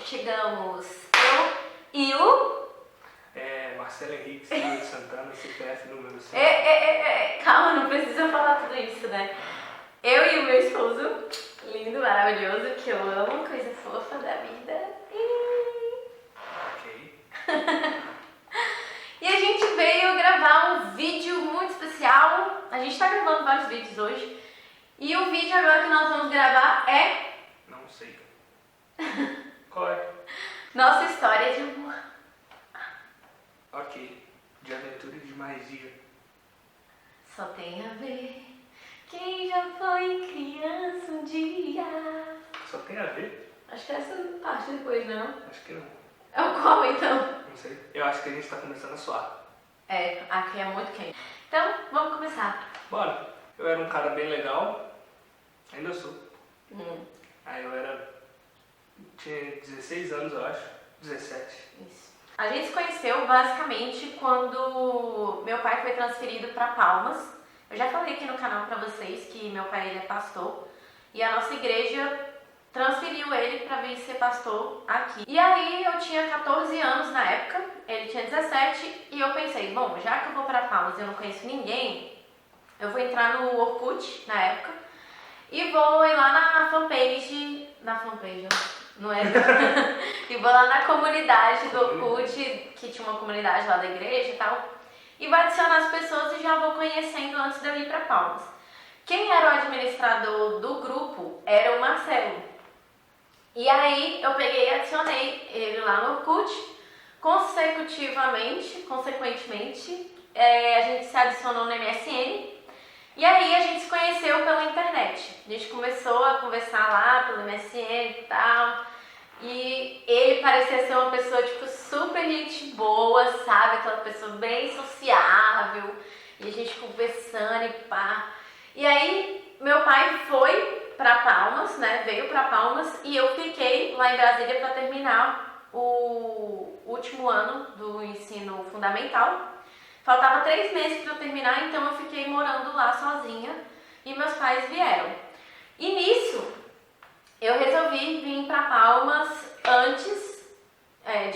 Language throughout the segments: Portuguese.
chegamos eu e o... Marcelo Henrique Silva de Santana, CPF número 5. Calma, não precisa falar tudo isso, né? Eu e o meu esposo, lindo, maravilhoso, que eu amo, coisa fofa da vida. Ok. E a gente veio gravar um vídeo muito especial. A gente tá gravando vários vídeos hoje. E o vídeo agora que nós vamos gravar é... Não sei. Qual é? Nossa história de amor. Ok. De aventura e de magia. Só tem a ver quem já foi criança um dia. Só tem a ver? Acho que essa parte depois, não? Acho que não. É o qual, então? Não sei. Eu acho que a gente tá começando a suar. É, aqui é muito quente. Então, vamos começar. Bora. Eu era um cara bem legal. Ainda sou. Aí eu tinha 16 anos, eu acho. 17. Isso. A gente se conheceu basicamente quando meu pai foi transferido para Palmas. Eu já falei aqui no canal para vocês que meu pai ele é pastor. E a nossa igreja transferiu ele para vir ser pastor aqui. E aí eu tinha 14 anos na época, ele tinha 17. E eu pensei, bom, já que eu vou para Palmas e eu não conheço ninguém, eu vou entrar no Orkut na época. E vou ir lá na fanpage, não é? E vou lá na comunidade do Orkut, que tinha uma comunidade lá da igreja e tal. E vou adicionar as pessoas e já vou conhecendo antes de eu ir para Palmas. Quem era o administrador do grupo era o Marcelo. E aí eu peguei e adicionei ele lá no Orkut. Consequentemente, a gente se adicionou no MSN. E aí a gente se conheceu pela internet. A gente começou a conversar lá pelo MSN e tal. E ele parecia ser uma pessoa, tipo, super gente boa, sabe? Aquela pessoa bem sociável. E a gente conversando e pá. E aí meu pai foi pra Palmas, né? Veio pra Palmas e eu fiquei lá em Brasília pra terminar o último ano do ensino fundamental. Faltava 3 meses para eu terminar, então eu fiquei morando lá sozinha e meus pais vieram. E nisso, eu resolvi vir para Palmas antes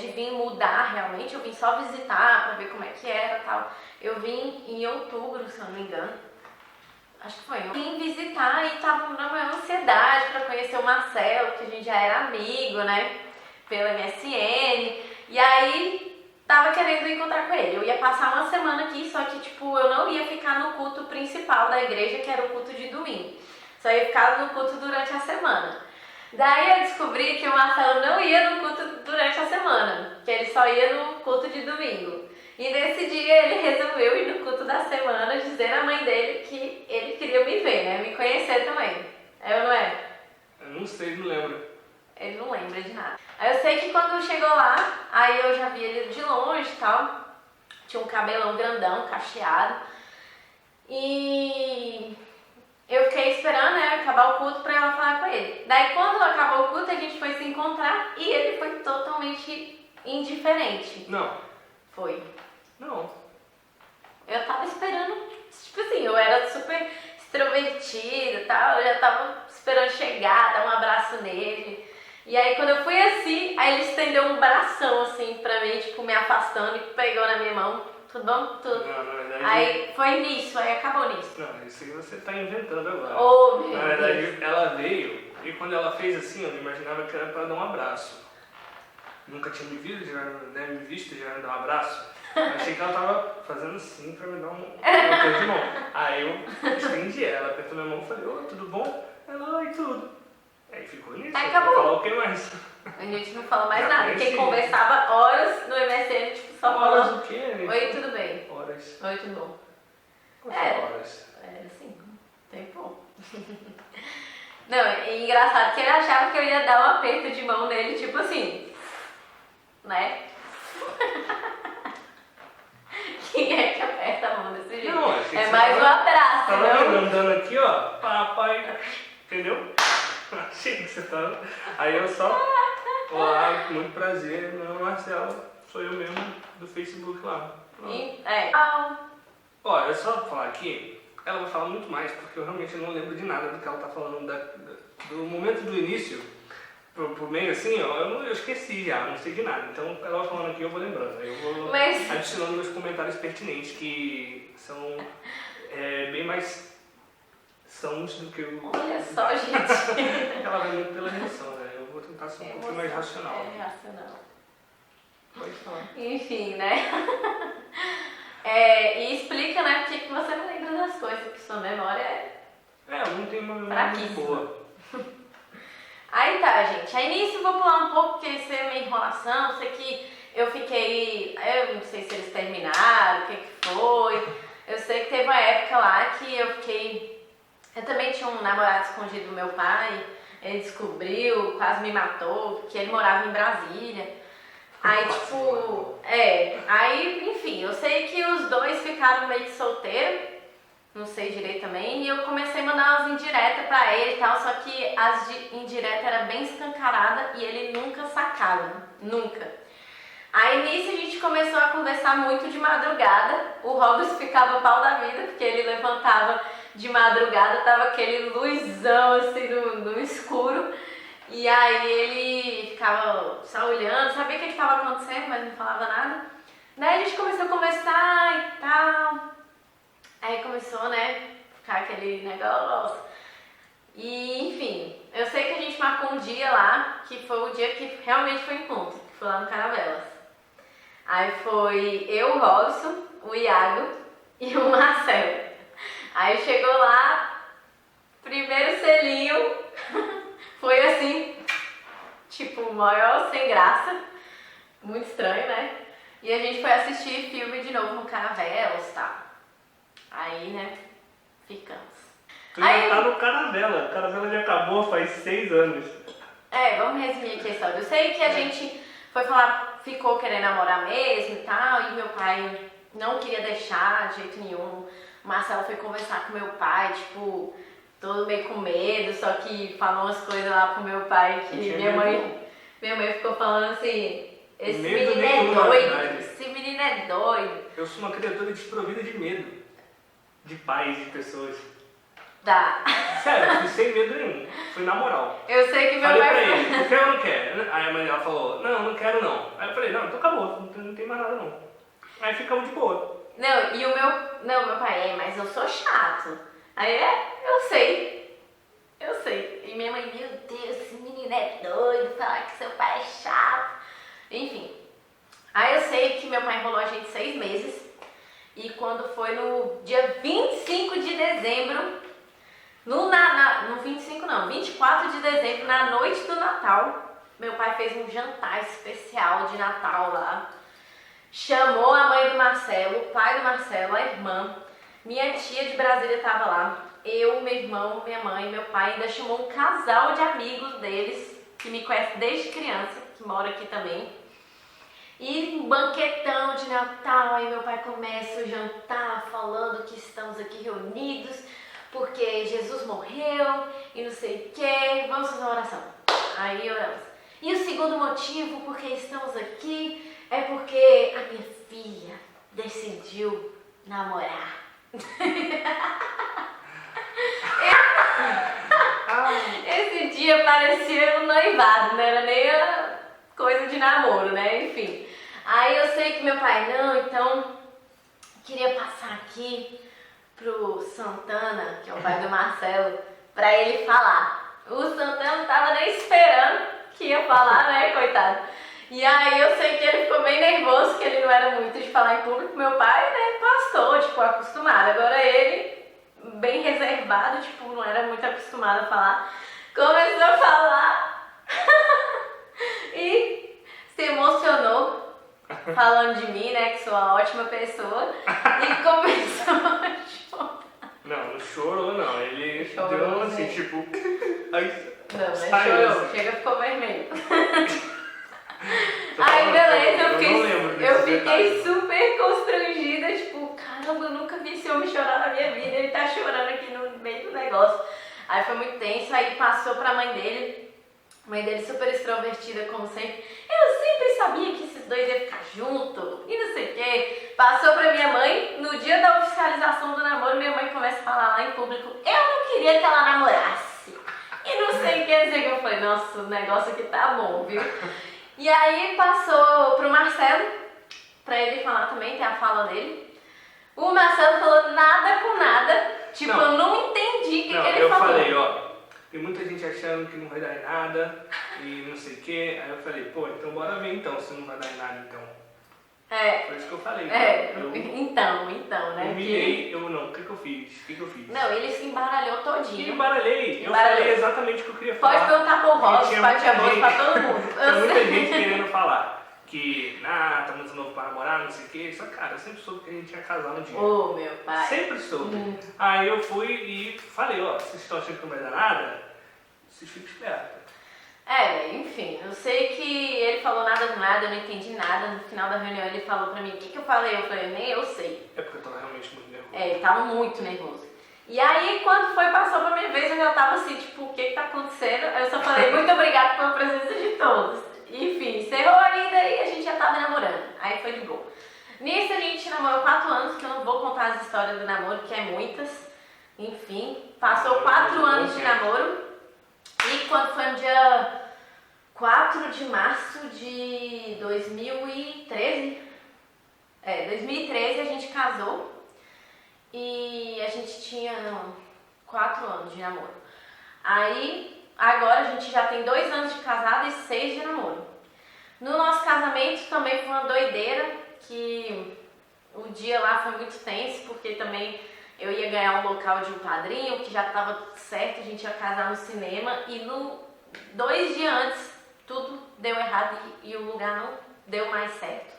de vir mudar realmente. Eu vim só visitar para ver como é que era e tal. Eu vim em outubro, se eu não me engano. Acho que foi. Eu vim visitar e tava na maior ansiedade para conhecer o Marcelo, que a gente já era amigo, né? Pelo MSN. E aí... tava querendo encontrar com ele. Eu ia passar uma semana aqui, só que tipo, eu não ia ficar no culto principal da igreja, que era o culto de domingo. Só ia ficar no culto durante a semana. Daí eu descobri que o Marcelo não ia no culto durante a semana, que ele só ia no culto de domingo. E nesse dia ele resolveu ir no culto da semana, dizer à mãe dele que ele queria me ver, né? Me conhecer também. É ou não é? Eu não sei, não lembro. Ele não lembra de nada. Aí eu sei que quando chegou lá, aí eu já vi ele de longe e tal. Tinha um cabelão grandão, cacheado. E eu fiquei esperando, né, acabar o culto pra ela falar com ele. Daí quando acabou o culto, a gente foi se encontrar e ele foi totalmente indiferente. Não. Foi. Não. Eu tava esperando, tipo assim, eu era super extrovertida e tal. Eu já tava esperando chegar, dar um abraço nele. E aí quando eu fui assim, aí ele estendeu um bração assim pra mim, tipo, me afastando e pegou na minha mão. Tudo bom? Tudo. Não, na verdade... Aí foi nisso, aí acabou nisso. Não, isso aí você tá inventando agora. Oh, meu Na verdade, Deus. ela veio e quando ela fez assim, eu imaginava que era pra dar um abraço. Nunca tinha me visto, já me dar um abraço. Achei que ela tava fazendo assim pra me dar uma coisa de mão. Aí eu estendi ela, apertou minha mão e falei, ô, tudo bom? Ela, oi, tudo. Aí ficou nisso. Aí acabou. Falar o que mais? A gente não fala mais Já nada. conheci. Quem conversava horas no MSN, tipo, só Horas falando. o quê? Oi, tudo bem? Horas. Oi, tudo bom? Quantas horas? Era assim, tempo. Não, é engraçado que ele achava que eu ia dar um aperto de mão nele, tipo assim, né? Quem é que aperta a mão desse jeito? Não, achei que é você mais um tava- abraço, Tava não? vendo, andando aqui, ó, papai, entendeu? Achei que você tava... Aí eu só, olá, muito prazer, meu nome é Marcelo, sou eu mesmo do Facebook lá. Ó, é só falar aqui, ela vai falar muito mais, porque eu realmente não lembro de nada do que ela tá falando do momento do início pro meio assim, ó, eu esqueci já, não sei de nada. Então, ela falando aqui, eu vou lembrando. Aí eu vou adicionando meus comentários pertinentes, que são bem mais sãos do que o... Olha só, gente. Ela vai muito pela emoção, né? Eu vou tentar ser um pouquinho mais racional. É racional. Pode falar. Enfim, né? E explica, né, porque que você não lembra das coisas, porque sua memória eu não tenho uma memória muito boa. Aí tá, gente. Aí nisso eu vou pular um pouco, porque isso é minha enrolação. Sei que eu fiquei... Eu não sei se eles terminaram, o que foi. Eu sei que teve uma época lá que eu fiquei... Eu também tinha um namorado escondido do meu pai. Ele descobriu, quase me matou, porque ele morava em Brasília. Aí, tipo... Aí, enfim, eu sei que os dois ficaram meio que solteiros. Não sei direito também, e eu comecei a mandar umas indiretas pra ele e tal, só que as indiretas eram bem escancaradas e ele nunca sacava, nunca. Aí nisso a gente começou a conversar muito de madrugada, o Robson ficava pau da vida, porque ele levantava de madrugada, tava aquele luzão assim no escuro, e aí ele ficava só olhando, sabia o que estava acontecendo, mas não falava nada. Daí a gente começou a conversar e tal. Aí começou, né, ficar aquele negócio. E, enfim, eu sei que a gente marcou um dia lá, que foi o dia que realmente foi encontro, que foi lá no Caravelas. Aí foi eu, o Robson, o Iago e o Marcelo. Aí chegou lá, primeiro selinho, foi assim, tipo, maior sem graça, muito estranho, né? E a gente foi assistir filme de novo no Caravelas e tal. Aí, né, ficamos. Tu já tá no Caravela. O Caravela já acabou faz 6 anos. Vamos resumir aqui a história. Eu sei que a gente foi falar, ficou querendo namorar mesmo e tal, e meu pai não queria deixar de jeito nenhum. O Marcelo foi conversar com meu pai, tipo, todo meio com medo, só que falou umas coisas lá pro meu pai que minha mãe ficou falando assim, esse menino é doido, esse menino é doido. Eu sou uma criatura desprovida de medo. De pais, de pessoas. Tá. Sério, fui sem medo nenhum. Fui na moral. Eu sei que meu falei pai... pra ele, tu quer ou não quer? Aí a mãe dela falou, não quero não. Aí eu falei, não, então acabou, não tem mais nada não. Aí ficamos de boa. Não, e o meu... Não, meu pai, mas eu sou chato. Aí eu sei. E minha mãe, meu Deus, esse menino é doido, falar que seu pai é chato. Enfim. Aí eu sei que meu pai enrolou a gente 6 meses. E quando foi no dia 25 de dezembro, no 25 não, 24 de dezembro, na noite do Natal, meu pai fez um jantar especial de Natal lá. Chamou a mãe do Marcelo, o pai do Marcelo, a irmã, minha tia de Brasília estava lá, eu, meu irmão, minha mãe, meu pai, ainda chamou um casal de amigos deles, que me conhece desde criança, que mora aqui também. E um banquetão de Natal, aí meu pai começa o jantar falando que estamos aqui reunidos porque Jesus morreu e não sei o que, vamos fazer uma oração. Aí oramos. E o segundo motivo porque estamos aqui é porque a minha filha decidiu namorar. Esse dia parecia um noivado, não era nem a coisa de namoro, né? Enfim. Aí eu sei que meu pai, não, então queria passar aqui pro Santana, que é o pai do Marcelo, pra ele falar. O Santana não tava nem esperando que ia falar, né, coitado. E aí eu sei que ele ficou bem nervoso, que ele não era muito de falar em público. Meu pai, né, pastor, tipo, acostumado. Agora ele, bem reservado, tipo, não era muito acostumado a falar. Começou a falar e se emocionou. Falando de mim, né, que sou uma ótima pessoa, e começou a chorar. Não chorou não, ele chorou, deu assim, né? tipo... Não, mas chorou, assim. chega, ficou vermelho. Aí beleza, eu fiquei super constrangida, tipo, caramba, eu nunca vi esse homem chorar na minha vida, ele tá chorando aqui no meio do negócio. Aí foi muito tenso, aí passou pra mãe dele super extrovertida, como sempre. Eu sempre sabia que esses dois iam ficar juntos e não sei o que. Passou pra minha mãe, no dia da oficialização do namoro, minha mãe começa a falar lá em público, eu não queria que ela namorasse. E não sei o que dizer, que eu falei, nossa, o negócio aqui tá bom, viu? E aí passou pro Marcelo, pra ele falar também, tem a fala dele. O Marcelo falou nada com nada, tipo, eu não entendi o que ele falou. Eu falei, ó, tem muita gente achando que não vai dar em nada e não sei o que. Aí eu falei, pô, então bora ver então, se não vai dar em nada então. Foi isso que eu falei. Então, né? Humilhei, o que eu fiz? Não, ele se embaralhou todinho. Eu falei exatamente o que eu queria falar. Pode perguntar pro Ross, pra Tia Boa, pra todo mundo. Tem muita gente querendo falar que, tá muito novo pra namorar, não sei o que. Só, cara, eu sempre soube que a gente ia casar no dia. Ô, meu pai. Sempre soube. Aí eu fui e falei, ó, vocês estão achando que não vai dar nada? Vocês ficam espertos. Enfim, eu sei que ele falou nada com nada, eu não entendi nada. No final da reunião ele falou pra mim, o que eu falei? Eu falei, nem eu sei. É porque eu tava realmente muito nervoso. Ele tava muito nervoso. E aí, quando passou pra minha vez, eu já tava assim, tipo, o que tá acontecendo? Eu só falei, muito obrigada pela presença de todos. Enfim, encerrou ainda e a gente já tava namorando. Aí foi de boa. Nisso a gente namorou 4 anos, que eu não vou contar as histórias do namoro, que é muitas. Enfim, passou 4 anos de namoro. E quando foi no dia 4 de março de 2013, 2013 a gente casou e a gente tinha 4 anos de namoro. Aí, agora a gente já tem 2 anos de casado e 6 de namoro. No nosso casamento também foi uma doideira, que o dia lá foi muito tenso, porque também eu ia ganhar um local de um padrinho, que já estava tudo certo, a gente ia casar no cinema, e 2 dias antes tudo deu errado e o lugar não deu mais certo.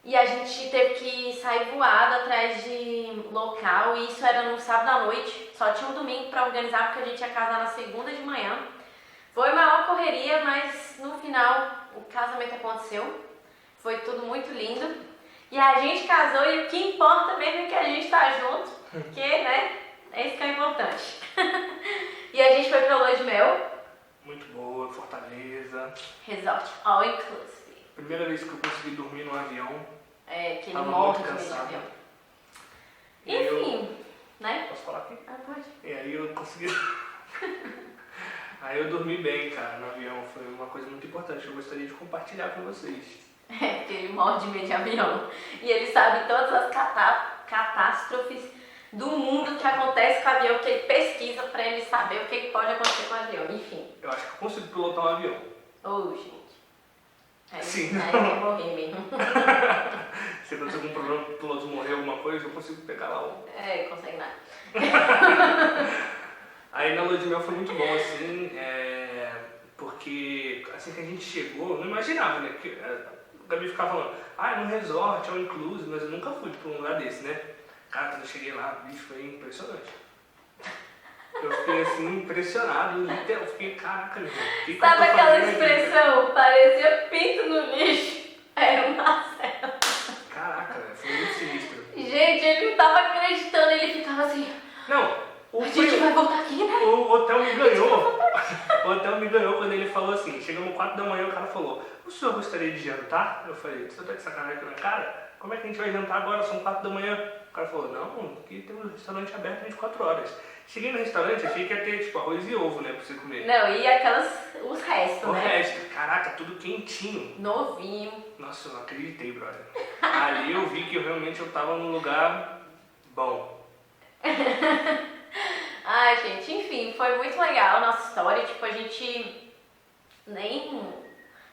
E a gente teve que sair voado atrás de local, e isso era no sábado à noite, só tinha um domingo para organizar, porque a gente ia casar na segunda de manhã. Foi a maior correria, mas no final o casamento aconteceu, foi tudo muito lindo. E a gente casou e o que importa mesmo é que a gente tá junto, porque, né, é isso que é importante. E a gente foi pra lua de mel. Muito boa, Fortaleza. Resort all inclusive. Primeira vez que eu consegui dormir no avião. Que ele tava morre muito de medo de cansado. avião. E Enfim, né? Posso falar aqui? Pode. E aí eu consegui... Aí eu dormi bem, cara, no avião. Foi uma coisa muito importante que eu gostaria de compartilhar com vocês. Porque ele morre de medo de avião. E ele sabe todas as catástrofes do mundo que acontece com o avião, que ele pesquisa pra ele saber o que pode acontecer com o avião. Enfim. Eu acho que eu consigo pilotar um avião. Gente. Sim. Aí vai morrer mesmo. Se acontecer algum problema, o piloto morrer, alguma coisa, eu consigo pegar lá o... Consegue nada. Aí na lua de mel foi muito bom, assim, porque assim que a gente chegou, eu não imaginava, né? Porque o Gabi ficava falando, é no resort, é um inclusive, mas eu nunca fui pra um lugar desse, né? Cara, quando eu cheguei lá, o bicho foi impressionante. Eu fiquei assim, impressionado, eu fiquei, caraca, meu, que Sabe aquela aqui, expressão? Parecia pinto no lixo. Era o Marcelo. Caraca, velho, foi muito sinistro. Gente, ele não tava acreditando, ele ficava assim... Não, a gente vai voltar aqui, né? O hotel me ganhou. O hotel me ganhou quando ele falou assim, chegamos 4 da manhã, o cara falou, o senhor gostaria de jantar? Eu falei, você tá de sacanagem com a minha cara? Como é que a gente vai jantar agora? São 4 da manhã. O cara falou, não, aqui tem um restaurante aberto 24 horas. Cheguei no restaurante, achei que ia ter tipo arroz e ovo, né, pra você comer. Não, e os restos, O né? resto, caraca, tudo quentinho. Novinho. Nossa, eu não acreditei, brother. Ali eu vi que realmente eu tava num lugar bom. Ai, gente, enfim, foi muito legal a nossa história. Tipo, a gente nem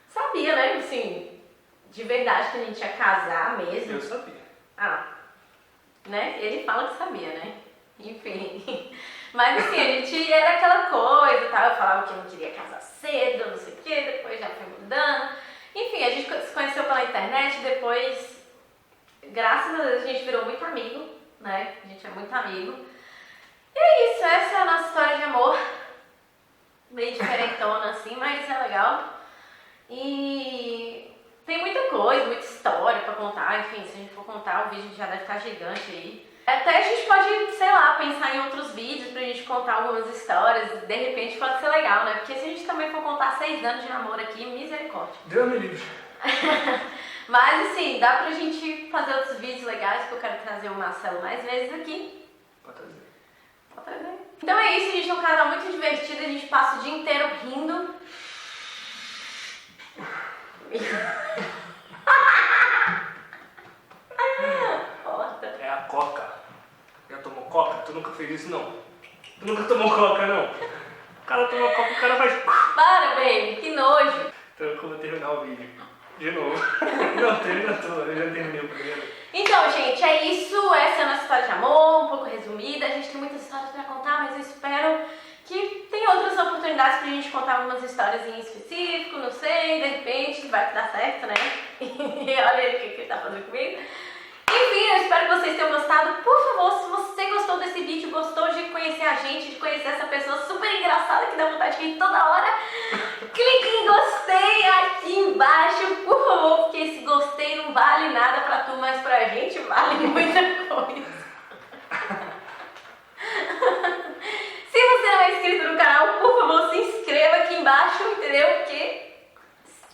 sabia, né, assim, de verdade que a gente ia casar mesmo. Eu sabia. Né? Ele fala que sabia, né? Enfim. Mas assim, a gente era aquela coisa e tal. Eu falava que eu não queria casar cedo, não sei o quê, depois já foi mudando. Enfim, a gente se conheceu pela internet, depois, graças a Deus, a gente virou muito amigo, né? A gente é muito amigo. E é isso, essa é a nossa história de amor. Meio diferentona assim, mas é legal. E tem muita coisa, muita história pra contar. Enfim, se a gente for contar, o vídeo já deve estar gigante aí. Até a gente pode, sei lá, pensar em outros vídeos pra gente contar algumas histórias. De repente pode ser legal, né? Porque se a gente também for contar 6 anos de namoro aqui, misericórdia. Deus me livre. Mas assim, dá pra gente fazer outros vídeos legais, que eu quero trazer o Marcelo mais vezes aqui. Pode trazer. Pode trazer. Então é isso, a gente é um casal muito divertido, a gente passa o dia inteiro rindo. É a Coca. Já tomou Coca? Tu nunca fez isso, não? Tu nunca tomou Coca, não? O cara tomou Coca, o cara faz... Para, baby, que nojo. Então eu vou terminar o vídeo. De novo. Não, termina tu, eu já terminei o primeiro. Então, gente, é isso. Essa é a nossa história de amor, um pouco resumida. A gente tem muitas histórias pra contar, mas eu espero que tenha outras oportunidades pra gente contar algumas histórias em específico, não sei, de repente vai dar certo, né? Olha aí o que ele tá fazendo comigo. Enfim, eu espero que vocês tenham gostado. Por favor, se você gostou desse vídeo, gostou de conhecer a gente, de conhecer essa pessoa super engraçada que dá vontade de rir toda hora, clique em gostei aqui embaixo, por favor, porque esse gostei não vale nada pra tu, mas pra gente vale muita coisa. Se você não é inscrito no canal, por favor, se inscreva aqui embaixo, entendeu? Porque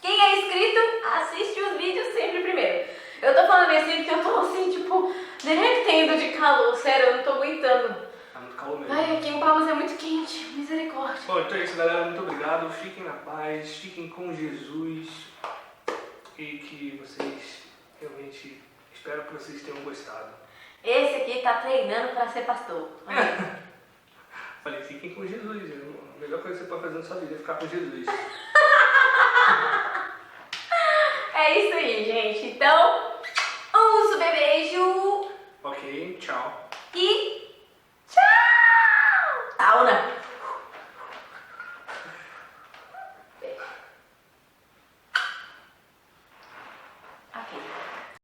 quem é inscrito assiste os vídeos sempre primeiro. Eu tô falando assim porque eu tô assim, tipo, derretendo de calor, sério, eu não tô aguentando. Tá muito calor mesmo. Ai, aqui em Palmas é muito quente, misericórdia. Bom, então é isso, galera. Muito obrigado. Fiquem na paz, fiquem com Jesus. E que vocês realmente... Espero que vocês tenham gostado. Esse aqui tá treinando pra ser pastor. Falei, fiquem com Jesus. A melhor coisa que você pode fazer na sua vida é ficar com Jesus. É isso aí, gente. Então, um super beijo. Ok, tchau. E